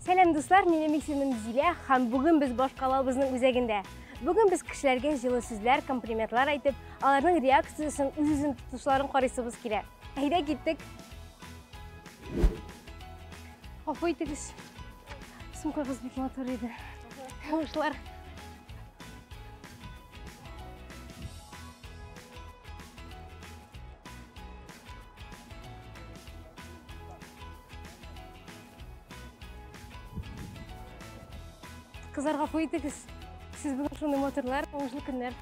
Сәлем дуслар, менің исемім Зилә, һәм бүген без баш калабызның үзәгендә. Бүген без кешеләргә җылы сүзләр, комплиментлар әйтеп, аларның реакциясын, үз-үзен тотышларын карыйсыбыз килә. Әйдә киттек. Гафу итегез. Сумкагыз бик матур иде. Хушлар. Кызлар, гафу итегез. Сез бүген шундый матурлар, уңышлы көннәр.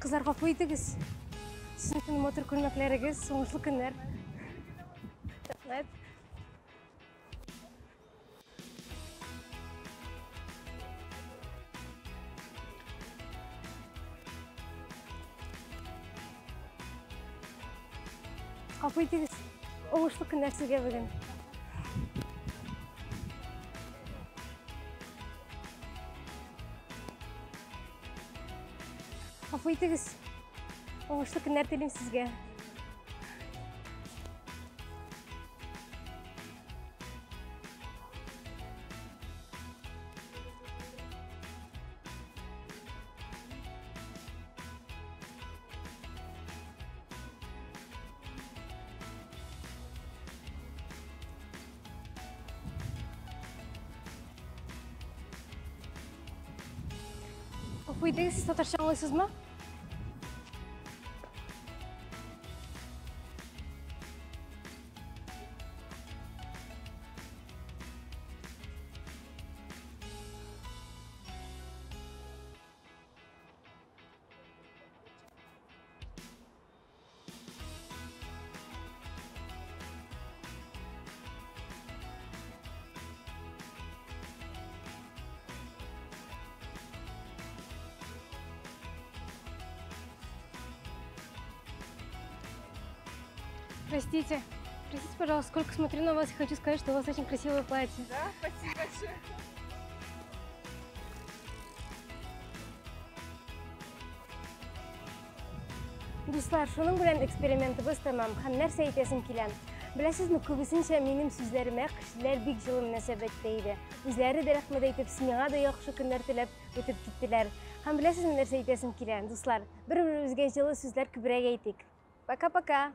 Кызлар, гафу итегез. Сезнең шундый матур күрмәкләрегез, уңышлы көннәр. Рәхмәт. Гафу итегез. Уңышлы көннәр сезгә бүген. Гафу итегез. Уңышлы көннәр телим сезгә. Гафу итегез, сез татарча аңлыйсызмы? Простите, пожалуйста, сколько смотрю на вас и хочу сказать, что у вас очень красивое платье. Да, спасибо большое. Дуслар, шуның белән экспериментыбыз тәмам, һәм нәрсә әйтәсем килә. Беләсезме, күбесенчә минем сүзләремә кешеләр бик җылы мөнәсәбәттә иде. Үзләре дә рәхмәт әйтеп, миңа да яхшы көннәр теләп үтеп киттеләр. Һәм беләсезме, нәрсә әйтәсем килә, дуслар, бер-беребезгә җылы сүзләр күбрәк әйтик. Пока-пока.